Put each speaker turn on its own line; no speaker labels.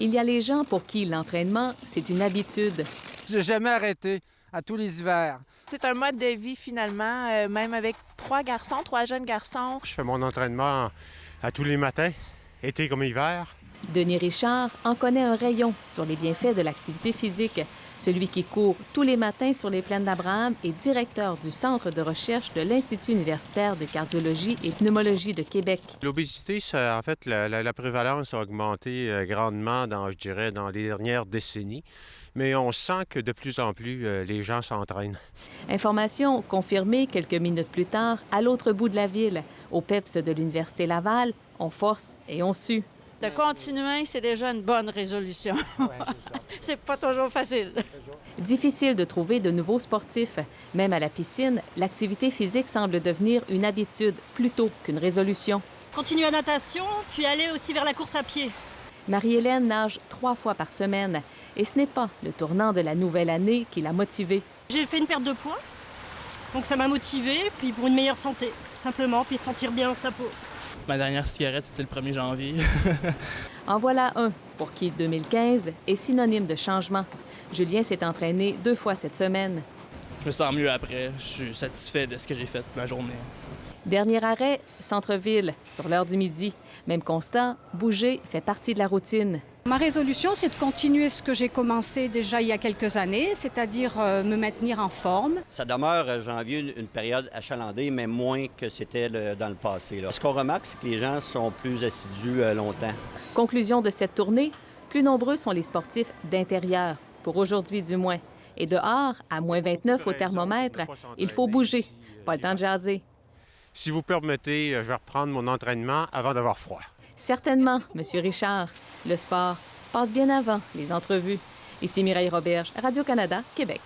Il y a les gens pour qui l'entraînement, c'est une habitude.
J'ai jamais arrêté, à tous les hivers.
C'est un mode de vie finalement, même avec 3 jeunes garçons.
Je fais mon entraînement à tous les matins, été comme hiver.
Denis Richard en connaît un rayon sur les bienfaits de l'activité physique. Celui qui court tous les matins sur les plaines d'Abraham est directeur du Centre de recherche de l'Institut universitaire de cardiologie et pneumologie de Québec.
L'obésité, en fait, la prévalence a augmenté grandement, je dirais, dans les dernières décennies. Mais on sent que de plus en plus, les gens s'entraînent.
Information confirmée quelques minutes plus tard à l'autre bout de la ville. Au PEPS de l'Université Laval, on force et on sue.
De continuer, c'est déjà une bonne résolution. C'est pas toujours facile.
Difficile de trouver de nouveaux sportifs. Même à la piscine, l'activité physique semble devenir une habitude plutôt qu'une résolution.
Continuer la natation, puis aller aussi vers la course à pied.
Marie-Hélène nage 3 fois par semaine. Et ce n'est pas le tournant de la nouvelle année qui l'a motivée.
J'ai fait une perte de poids, donc ça m'a motivée, puis pour une meilleure santé, simplement, puis se sentir bien dans sa peau.
Ma dernière cigarette, c'était le 1er janvier.
En voilà un pour qui 2015 est synonyme de changement. Julien s'est entraîné 2 fois cette semaine.
Je me sens mieux après. Je suis satisfait de ce que j'ai fait ma journée.
Dernier arrêt, centre-ville, sur l'heure du midi. Même constat, bouger fait partie de la routine.
Ma résolution, c'est de continuer ce que j'ai commencé déjà il y a quelques années, c'est-à-dire me maintenir en forme.
Ça demeure, janvier, une période achalandée, mais moins que c'était dans le passé. Ce qu'on remarque, c'est que les gens sont plus assidus longtemps.
Conclusion de cette tournée, plus nombreux sont les sportifs d'intérieur, pour aujourd'hui du moins. Et dehors, à moins 29 au thermomètre, il faut bouger. Pas le temps de jaser.
Si vous permettez, je vais reprendre mon entraînement avant d'avoir froid.
Certainement, Monsieur Richard. Le sport passe bien avant les entrevues. Ici Mireille Roberge, Radio-Canada, Québec.